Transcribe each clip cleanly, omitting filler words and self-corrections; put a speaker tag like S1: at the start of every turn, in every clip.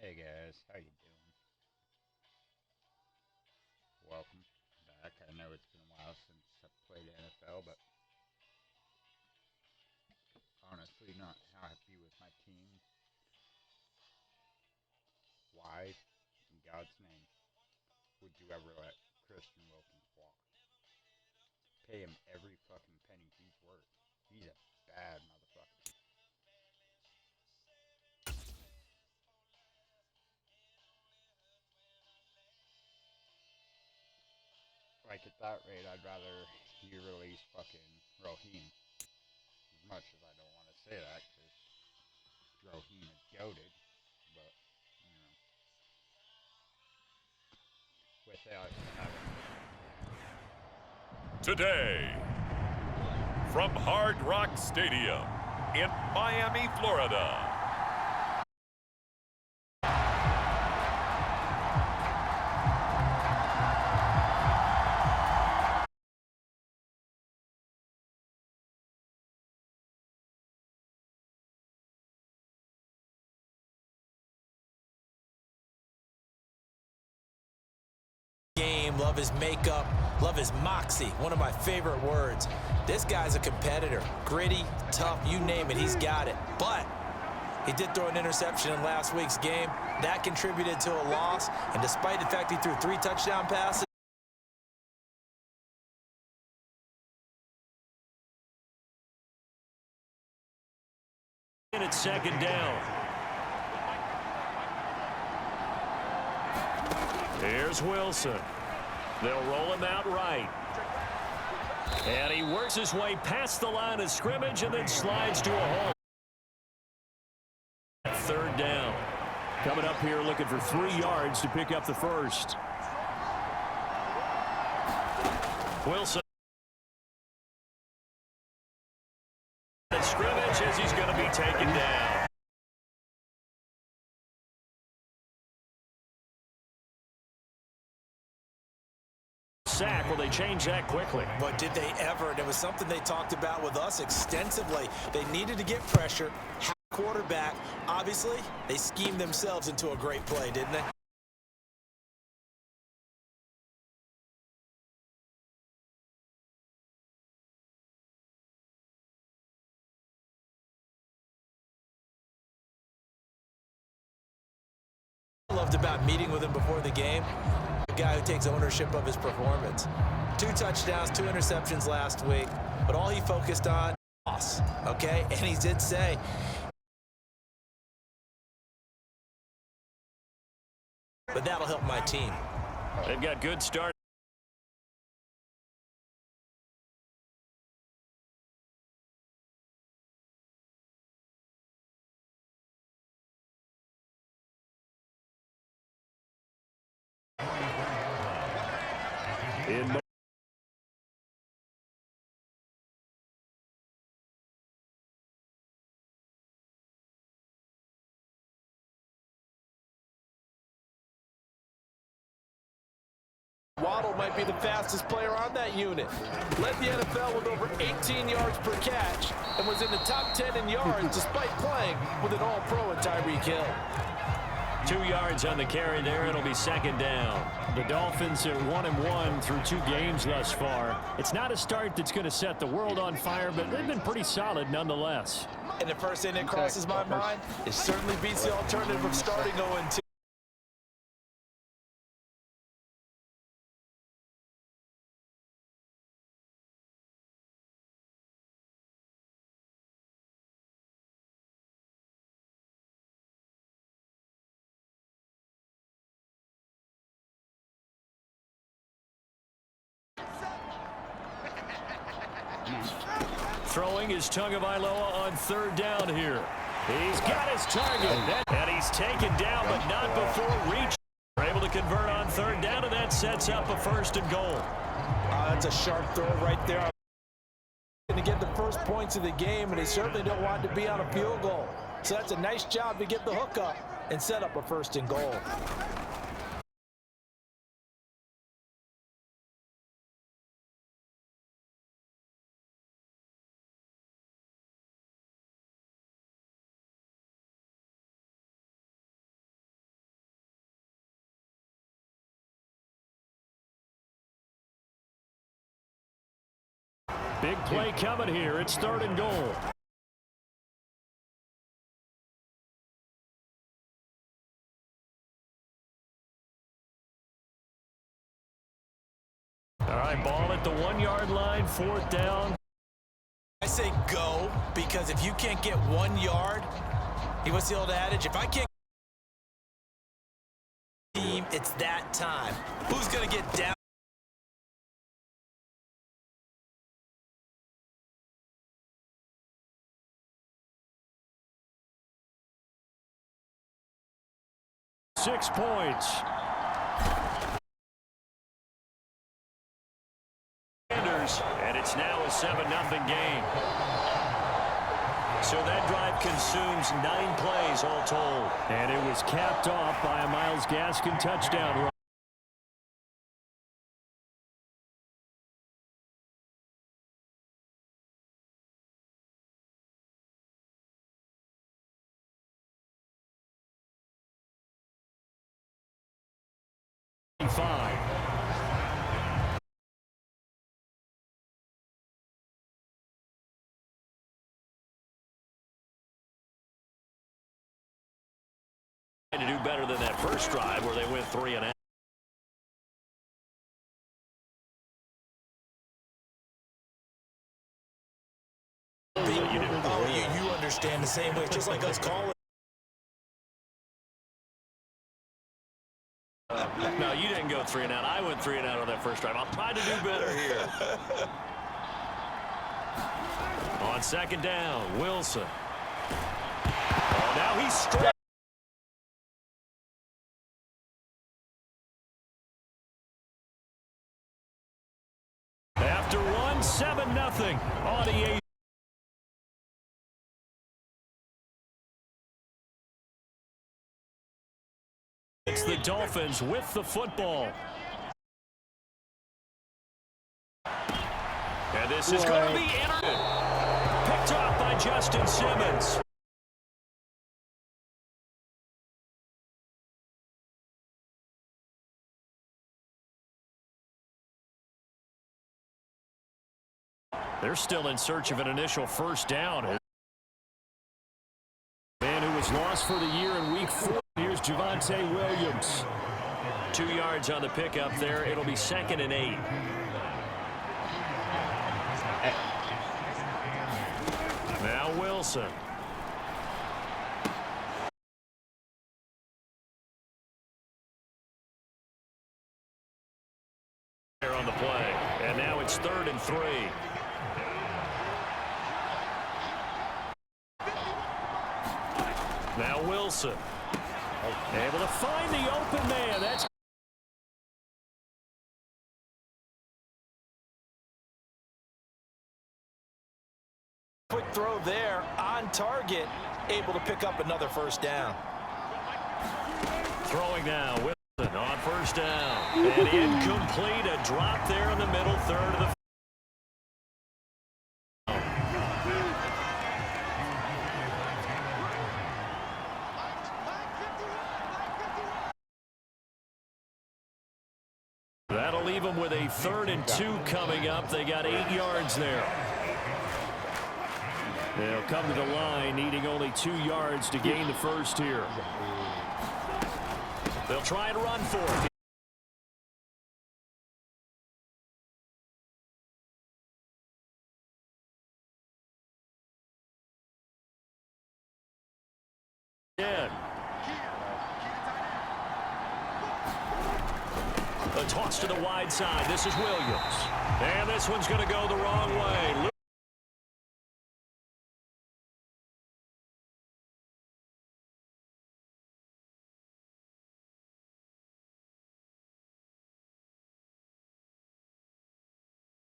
S1: Hey guys, how you doing? Welcome back. I know it's been a while since I played NFL, but honestly not happy with my team. Why, in God's name, would you ever let Christian Wilkins walk? Pay him every fucking penny he's worth. He's a bad motherfucker. Like at that rate, I'd rather he release fucking Raheem. As much as I don't want to say that, because Raheem is goaded, but you know, without having
S2: Today, from Hard Rock Stadium in Miami, Florida.
S3: Game, love his makeup, love his moxie, one of my favorite words. This guy's a competitor, gritty, tough, you name it, he's got it. But he did throw an interception in last week's game. That contributed to a loss, and despite the fact he threw 3 touchdown passes,
S4: and it's second down. Here's Wilson. They'll roll him out right. And he works his way past the line of scrimmage and then slides to a hole. Third down. Coming up here looking for 3 yards to pick up the first. Wilson. At scrimmage as he's going to be taken down. Sack. Will they change that quickly?
S3: but did they ever? And it was something they talked about with us extensively. They needed to get pressure, have a quarterback. Obviously, they schemed themselves into a great play, didn't they? Loved about meeting with him before the game, a guy who takes ownership of his performance. 2 touchdowns, 2 interceptions last week, but all he focused on, loss, okay? And he did say, but that'll help my team.
S4: They've got good start. In
S3: Waddle might be the fastest player on that unit. Led the NFL with over 18 yards per catch and was in the top 10 in yards despite playing with an all-pro in Tyreek Hill.
S4: 2 yards on the carry there. It'll be second down. The Dolphins are 1-1 through 2 games thus far. It's not a start that's going to set the world on fire, but they've been pretty solid nonetheless.
S3: And the first thing that crosses my mind, it certainly beats the alternative of starting 0-2.
S4: Throwing is Tagovailoa on third down here. He's got his target. And he's taken down, but not before reaching. They're able to convert on third down, and that sets up a 1st and goal.
S3: That's a sharp throw right there. To get the first points of the game, and they certainly don't want to be on a field goal. So that's a nice job to get the hook up and set up a 1st and goal.
S4: Big play coming here. It's 3rd and goal. All right, ball at the 1-yard line, 4th down.
S3: I say go, because if you can't get 1 yard, what's the old adage? If I can't team, it's that time. Who's going to get down?
S4: Six points. And it's now a 7-0 game. So that drive consumes 9 plays all told. And it was capped off by a Myles Gaskin touchdown run. To do better than that first drive where they went 3 and out.
S3: You understand the same way, just like us calling.
S4: No, you didn't go 3 and out. I went 3 and out on that first drive. I'll try to do better here. On 2nd down, Wilson. Oh, now he's straight. After 7-0 on the 8th. It's the Dolphins with the football. And this is going to be picked off by Justin Simmons. They're still in search of an initial first down. Man who was lost for the year in week 4. Here's Javonte Williams. 2 yards on the pickup there. It'll be 2nd and 8. Now Wilson. There on the play. And now it's 3rd and 3. Now Wilson. Able to find the open man. That's
S3: quick throw there on target. Able to pick up another first down.
S4: Throwing now. Wilson on first down. And incomplete. A drop there in the middle third of the That'll leave them with a 3rd and 2 coming up. They got 8 yards there. They'll come to the line, needing only 2 yards to gain the first here. They'll try and run for it. Yeah. A toss to the wide side. This is Williams. And this one's going to go the wrong way.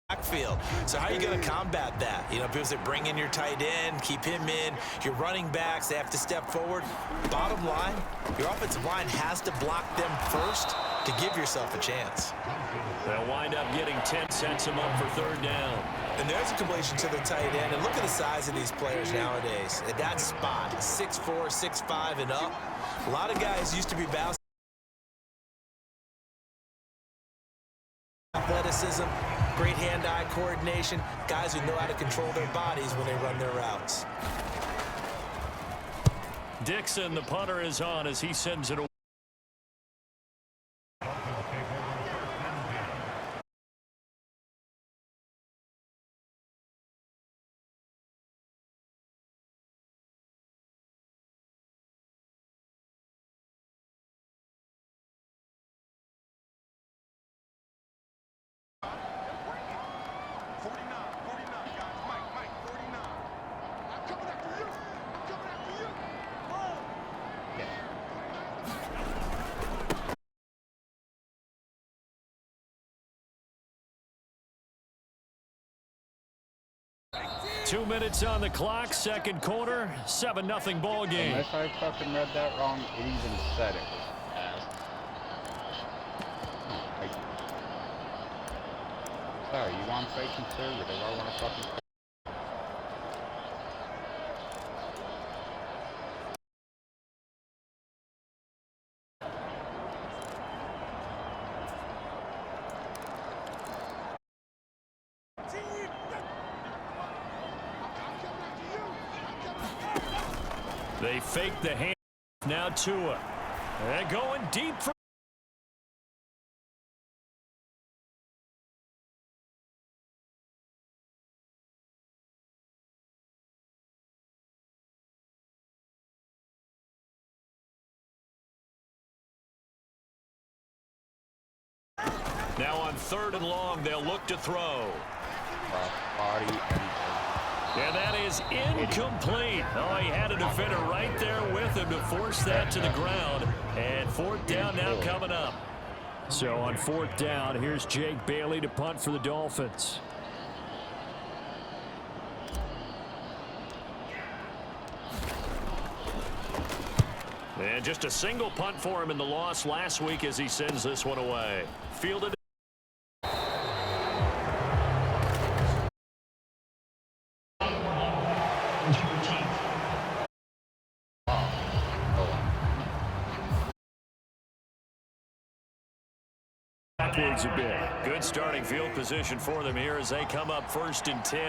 S3: Backfield. So how are you going to combat that? You know, people say bring in your tight end, keep him in. Your running backs, they have to step forward. Bottom line, your offensive line has to block them first to give yourself a chance.
S4: They'll wind up getting 10, sets them up for 3rd down.
S3: And there's a completion to the tight end. And look at the size of these players nowadays. At that spot, 6'4", 6'5", and up. A lot of guys used to be bouncing athleticism. Great hand-eye coordination. Guys who know how to control their bodies when they run their routes.
S4: Dixon, the punter, is on as he sends it away. Two minutes on the clock, second quarter, 7-0 ball game.
S1: Unless I fucking read that wrong, it even said it was pass. Sorry, you want to play conservative? I want to fucking.
S4: They fake the hand. Now Tua. They're going deep for. Now on 3rd and long, they'll look to throw.
S1: Body and
S4: And that is incomplete. Oh, he had a defender right there with him to force that to the ground. And 4th down now coming up. So on 4th down, here's Jake Bailey to punt for the Dolphins. And just a single punt for him in the loss last week as he sends this one away. Fielded. Backwards a bit. Good starting field position for them here as they come up 1st and 10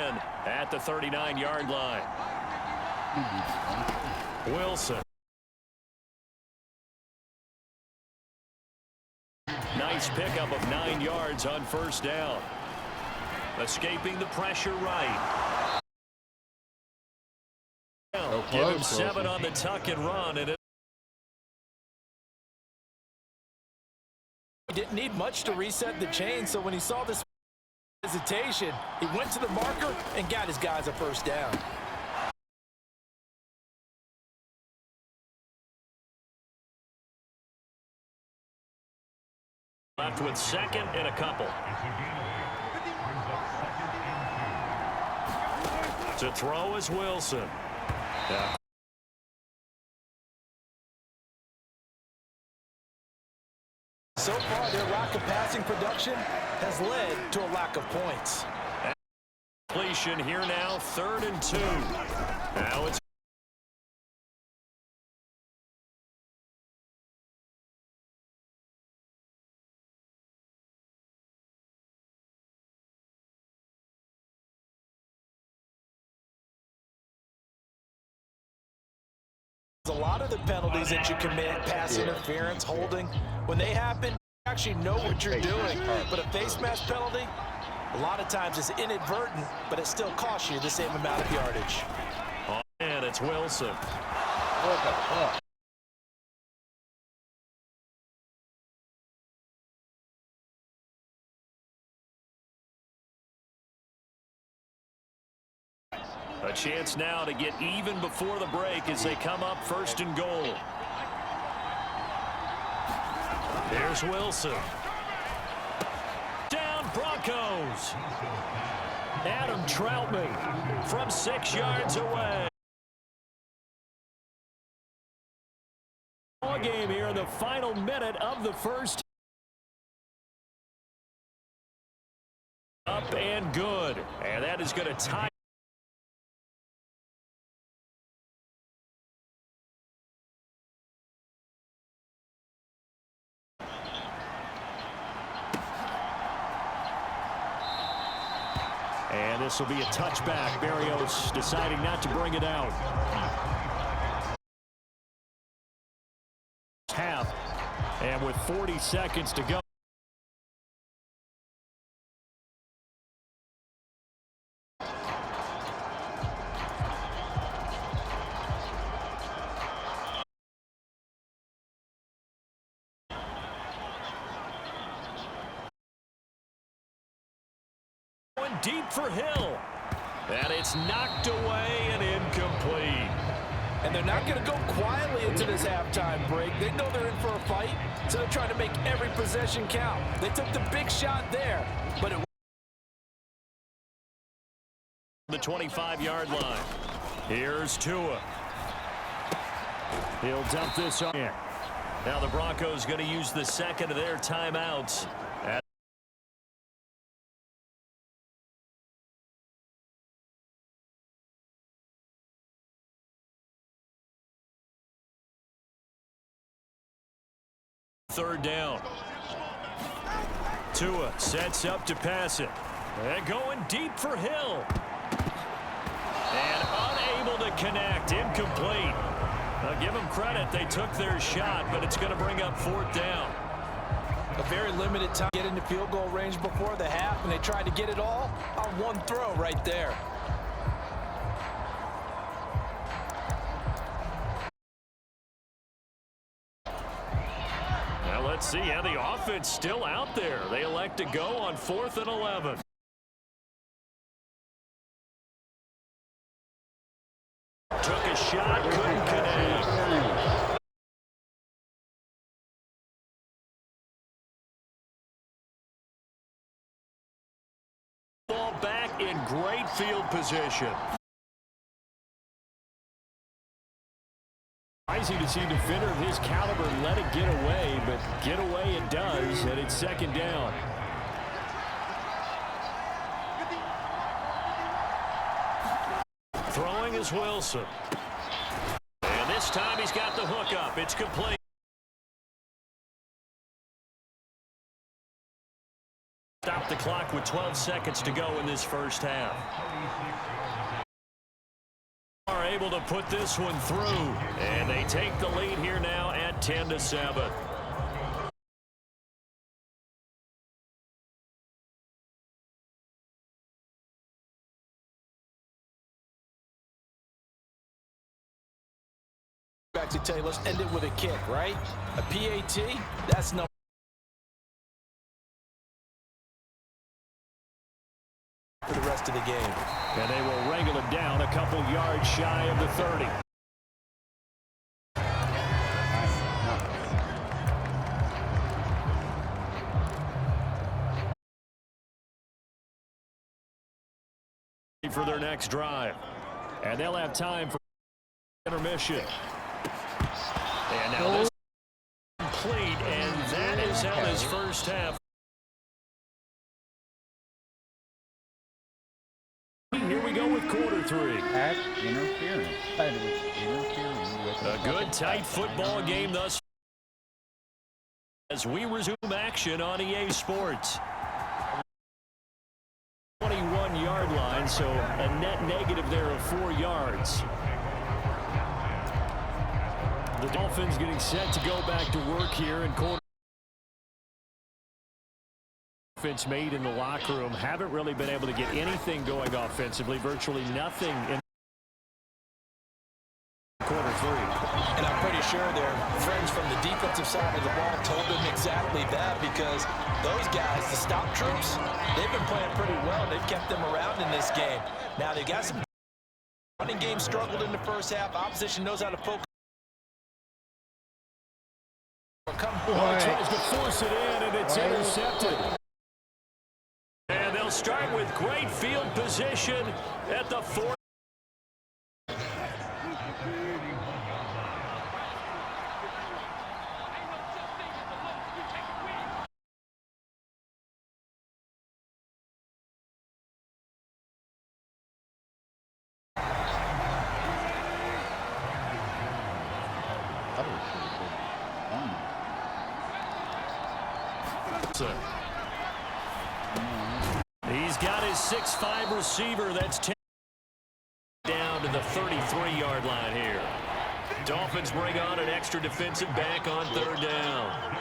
S4: at the 39-yard line. Wilson. Nice pickup of 9 yards on 1st down. Escaping the pressure right. Give him 7 on the tuck and run, and
S3: He didn't need much to reset the chain, so when he saw this hesitation, he went to the marker and got his guys a 1st down.
S4: Left with 2nd and a couple. To throw is Wilson. Yeah.
S3: So far, their lack of passing production has led to a lack of points.
S4: Completion here now, 3rd and 2. Now it's
S3: a lot of the penalties that you commit, pass interference, holding, when they happen, you actually know what you're doing. But a face mask penalty, a lot of times it's inadvertent, but it still costs you the same amount of yardage.
S4: and it's Wilson.
S1: what the fuck?
S4: A chance now to get even before the break as they come up 1st and goal. Here's Wilson. Down Broncos. Adam Troutman from 6 yards away. Ball game here in the final minute of the 1st. Up and good. And that is going to tie. And this will be a touchback. Berrios deciding not to bring it out. Half. And with 40 seconds to go. Deep for Hill. And it's knocked away and incomplete.
S3: And they're not going to go quietly into this halftime break. They know they're in for a fight, so they're trying to make every possession count. They took the big shot there, but it
S4: the 25-yard line. Here's Tua. He'll dump this on. Now the Broncos going to use the second of their timeouts. Third down. Tua sets up to pass it. And going deep for Hill. And unable to connect. Incomplete. I'll give them credit. They took their shot, but it's going to bring up fourth down.
S3: A very limited time to get into field goal range before the half, and they tried to get it all on one throw right there.
S4: Let's see, yeah, the offense still out there. They elect to go on 4th and 11. Took a shot, couldn't connect. Ball back in great field position. Easy to see a defender of his caliber let it get away, but get away it does, and it's second down. Throwing is Wilson. And this time he's got the hook up. It's complete. Stop the clock with 12 seconds to go in this first half. Are able to put this one through, and they take the lead here now at 10-7.
S3: Back to Taylor, let's end it with a kick, right? A PAT, that's no. For the rest of the game.
S4: And they will wrangle him down a couple yards shy of the 30. For their next drive. And they'll have time for intermission. And now this complete, and that is how this first half. Here we go with quarter three.
S1: That's interference. That was interfering with
S4: a good tight football game thus as we resume action on EA Sports. 21-yard line, so a net negative there of 4 yards. The Dolphins getting set to go back to work here in quarter. Offense made in the locker room. Haven't really been able to get anything going offensively. Virtually nothing in quarter three.
S3: And I'm pretty sure their friends from the defensive side of the ball told them exactly that, because those guys, the stop troops, they've been playing pretty well. They've kept them around in this game. Now they got some running game struggled in the first half. Opposition knows how to focus.
S4: Tries to force it in, and it's intercepted. And they'll start with great field position at the 4. He's got his 6'5" receiver. That's 10 down to the 33-yard line here. Dolphins bring on an extra defensive back on 3rd down.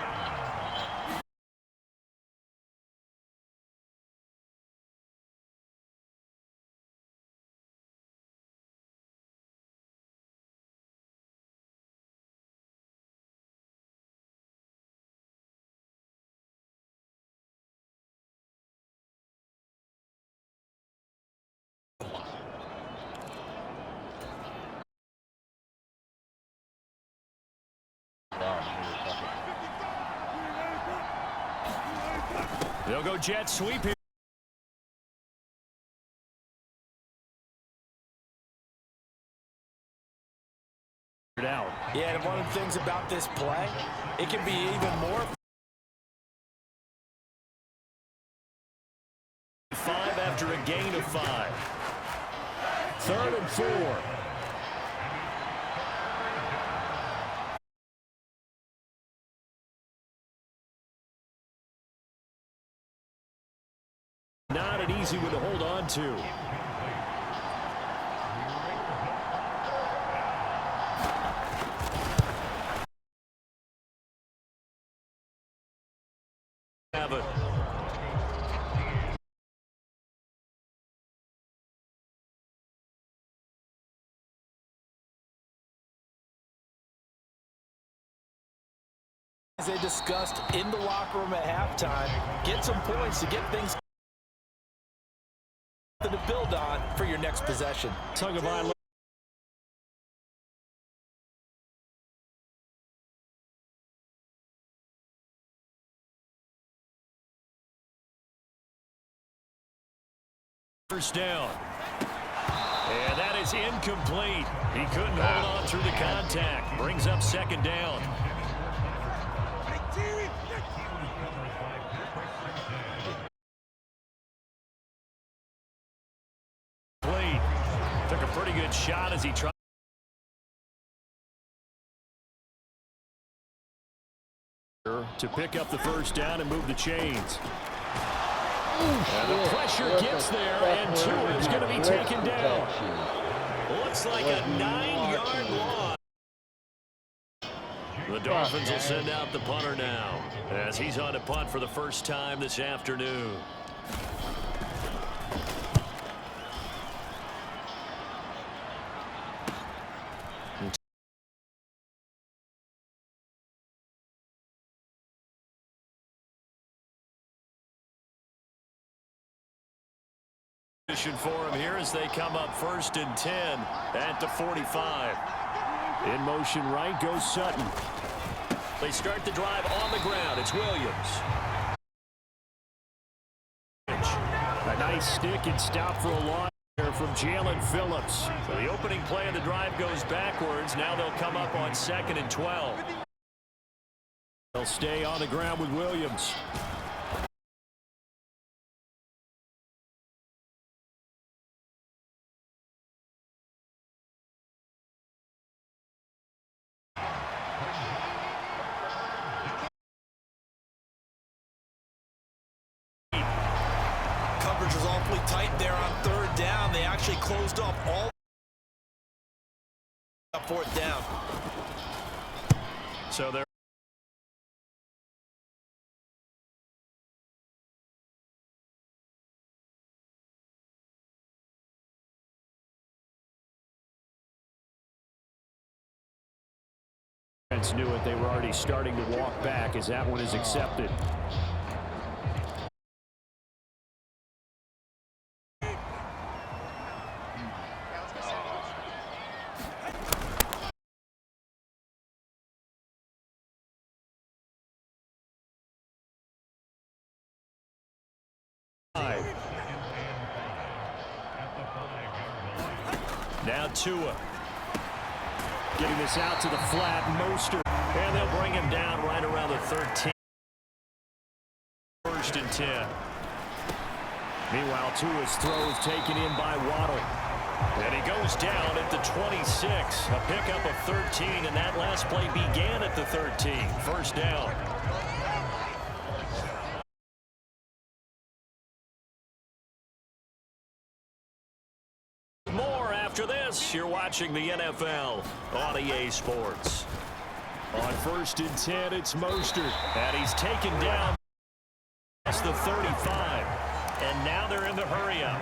S4: They'll go jet sweep here. Out.
S3: Yeah, and one of the things about this play, it can be even more.
S4: 5 after a gain of 5. 3rd and 4. Not an easy one to hold on to. Have it.
S3: As they discussed in the locker room at halftime, get some points to get things to build on for your next possession.
S4: Tug of eye. First down. And that is incomplete. He couldn't hold on through the contact. Brings up 2nd down. Took a pretty good shot as he tried to pick up the first down and move the chains. And the pressure gets there, and Tua is going to be taken down. Looks like a 9-yard loss. The Dolphins will send out the punter now as he's on to punt for the first time this afternoon. For him here as they come up 1st and 10 at the 45. In motion right goes Sutton. They start the drive on the ground. It's Williams. A nice stick and stop for a loss there from Jalen Phillips. So the opening play of the drive goes backwards. Now they'll come up on 2nd and 12. They'll stay on the ground with Williams.
S3: Coverage was awfully tight there on 3rd down. They actually closed off all 4th down.
S4: So they're knew it. They were already starting to walk back as that one is accepted. Now Tua. Getting this out to the flat. Mostert. And they'll bring him down right around the 13. 1st and 10. Meanwhile, Tua's throw is taken in by Waddle. And he goes down at the 26. A pickup of 13, and that last play began at the 13. 1st down.
S2: watching the NFL on EA Sports.
S4: On 1st and 10, it's Mostert. And he's taken down past the 35. And now they're in the hurry-up.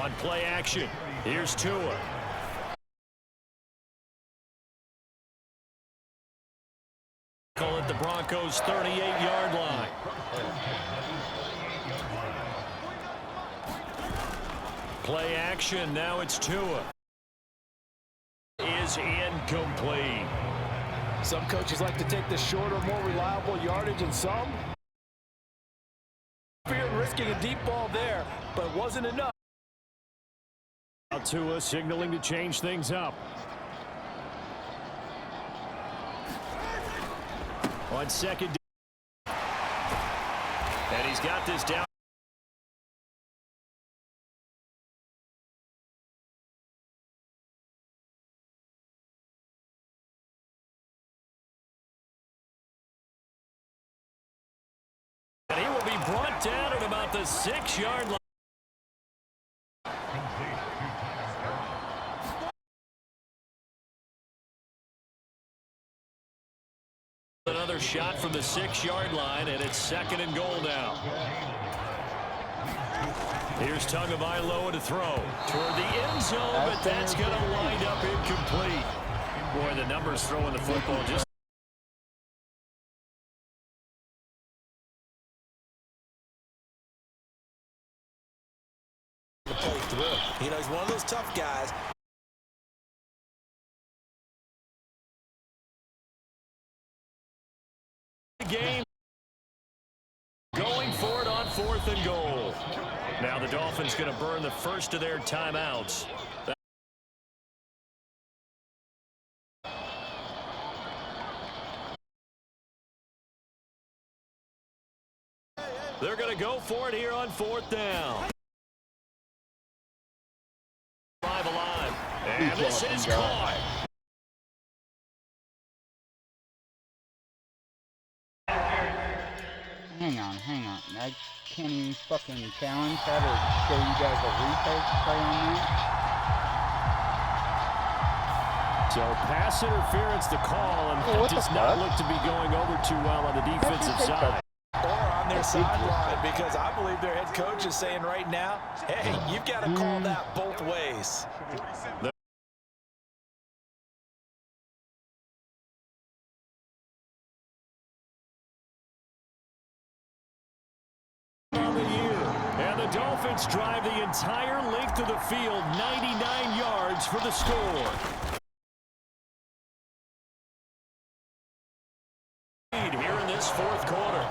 S4: On play action, here's Tua. Call it the Broncos' 38-yard line. Play action, now it's Tua. Is incomplete.
S3: Some coaches like to take the shorter, more reliable yardage, and some fear risking a deep ball there, but it wasn't enough.
S4: Tua signaling to change things up. On 2nd. And he's got this down. And he will be brought down at about the 6-yard line. Another shot from the 6-yard line, and it's 2nd and goal now. Here's Tagovailoa to throw toward the end zone, but that's going to wind up incomplete. Boy, the numbers throwing the football just.
S3: To play through. You know, he's one of those tough guys.
S4: Game going for it on 4th and goal. Now the Dolphins going to burn the first of their timeouts. They're going to go for it here on 4th down. Alive. And this is caught.
S1: Hang on. I can't even fucking challenge that or show you guys a replay on that.
S4: So pass interference the call, and it does not look to be going over too well on the defensive side.
S3: Or on their sideline, because I believe their head coach is saying right now, hey, you've got to call that both ways. And the Dolphins drive the entire length of the field, 99 yards for the score. Here in this 4th quarter.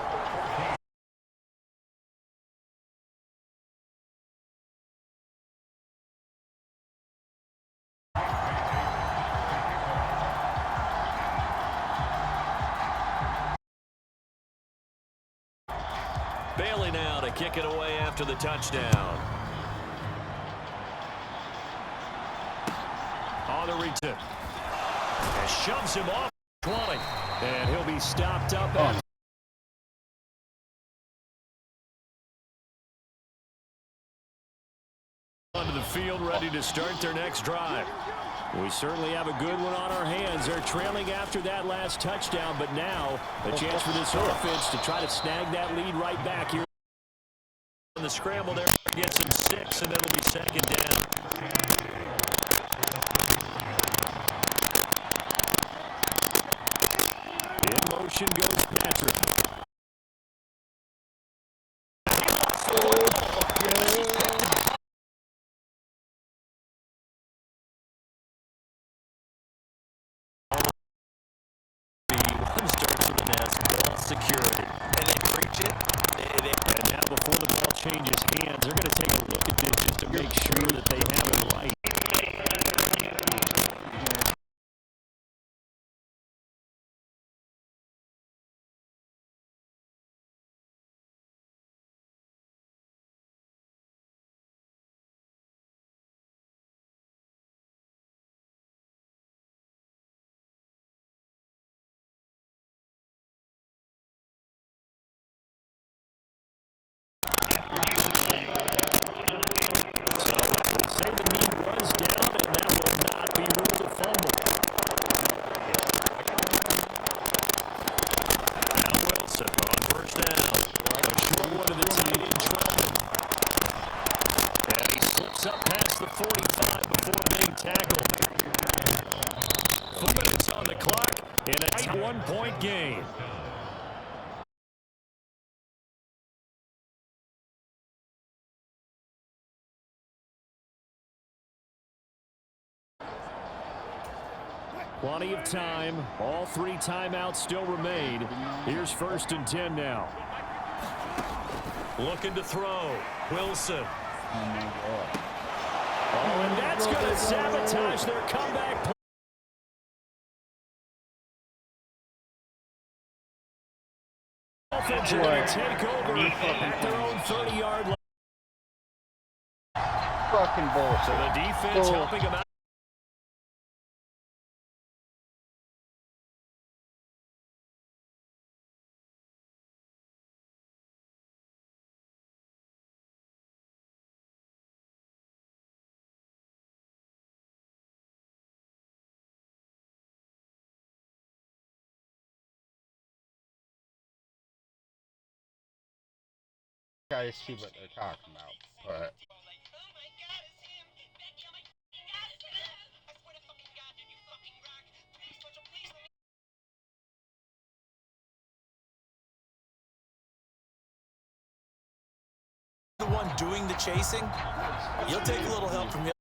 S3: Bailey now to kick it away after the touchdown. On the return. And shoves him off 20. And he'll be stopped up on onto the field, ready to start their next drive. We certainly have a good one on our hands. They're trailing after that last touchdown, but now a chance for this offense to try to snag that lead right back here. On the scramble there, gets him 6, and it'll be 2nd down. In motion goes Patrick. Security. And they preach it. And now before the ball changes hands, they're going to take a look at this just to make sure that they have it right.
S4: the 45 before being tackled. 4 minutes on the clock in a tight 1-point game. Plenty of time. All 3 timeouts still remain. Here's 1st and 10 now.
S3: Looking to throw. Wilson.
S4: Oh, and that's going to sabotage their comeback play. Offense are going to take over at their own 30-yard line.
S1: Fucking bullshit.
S4: So the defense helping them out.
S1: Guys see what they're talking about, but
S3: The one doing the chasing, you'll take a little help from you.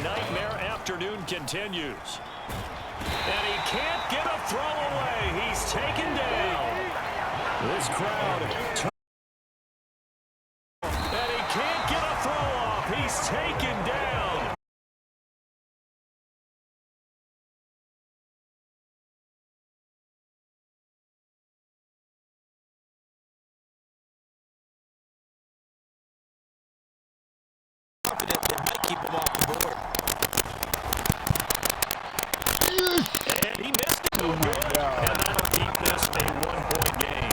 S4: Nightmare afternoon continues. And he can't get a throw away. He's taken down. This crowd. And he can't get a throw off. He's taken down.
S3: Confident that might keep him off the board.
S4: And he missed it. Oh my God. And that'll keep this a 1-point game.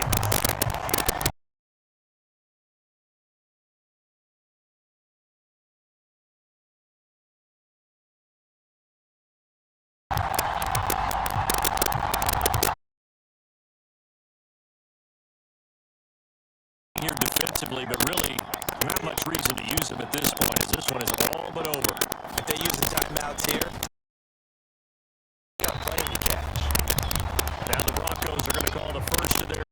S4: Here defensively, but really not much reason to use him at this point, as this one is all but over.
S3: If they use the timeouts here, they got plenty to catch.
S4: Now the Broncos are going to call the first of their.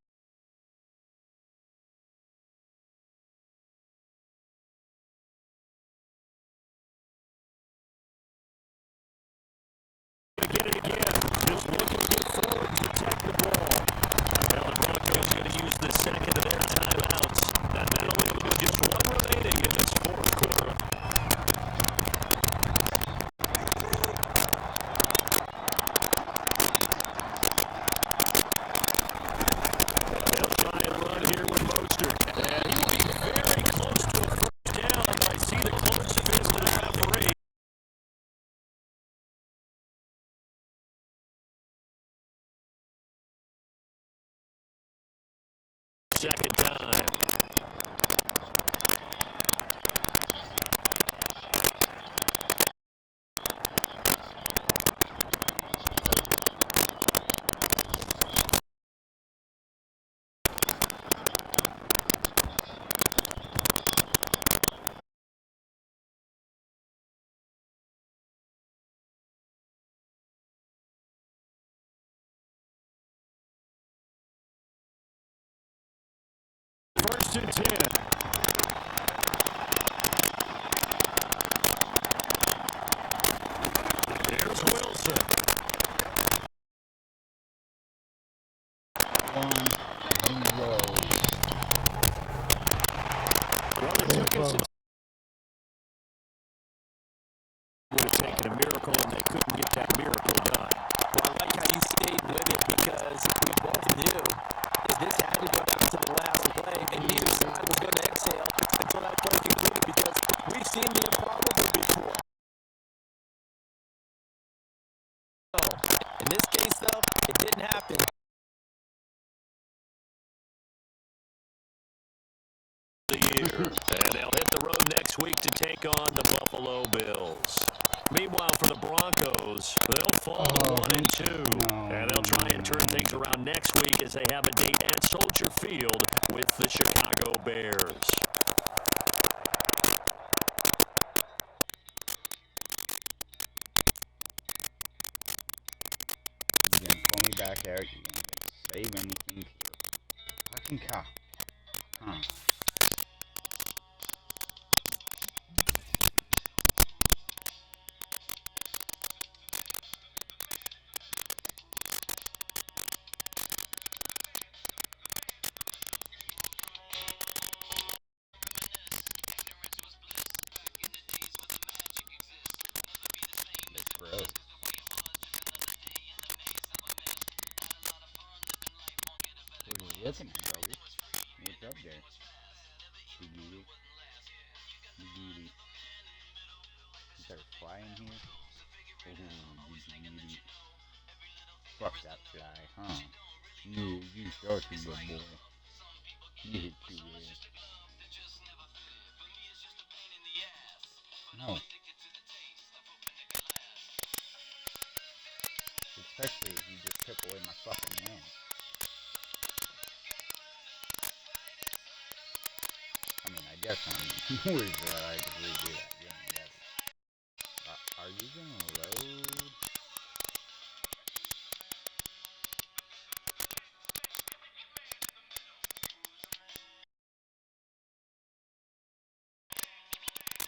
S4: Get it again. Just looking to get forward and protect the ball. Now the Broncos are going to use the second of their timeouts. And that'll leave them with just 1 remaining in this 4th quarter. They'll try and run here with Mostert. And he will be very close to a first down. I see the close fist of the referee. Second time. First and 10. There's Wilson. Well, it took us would have taken a miracle, and they couldn't get that miracle done.
S3: Well, I like how you stayed with it, because we both knew that this had to go down to the last play, and neither side was going to exhale until that play concluded, because we've seen the improbable before. So, in this case, though, it didn't happen.
S4: The year, and they'll hit the road next week to take on the Buffalo Bills. Meanwhile, for the Broncos, they'll fall to 1-2. And they'll try and turn things around next week as they have a date at Soldier Field with the Chicago Bears.
S1: You're going to pull me back out. You're going to save anything here. Fucking cow. Huh. Gross. What are you looking at, Roby? What's up there? You get it? You get it? You start flying here? Oh, you get it? Fuck that fly, huh? Yeah, you such a good boy. You hit too well. No. Especially if you just took away my fucking land. I mean, I guess I'm worried that I could redo that game. Are you gonna load?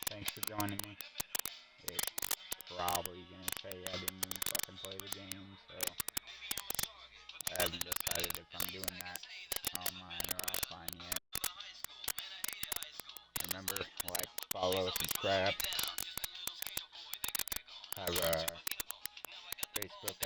S1: Thanks for joining me. It's probably gonna say I didn't even fucking play the game, so I haven't decided if I'm doing that online or offline yet. Remember, like, follow, subscribe. Have a Facebook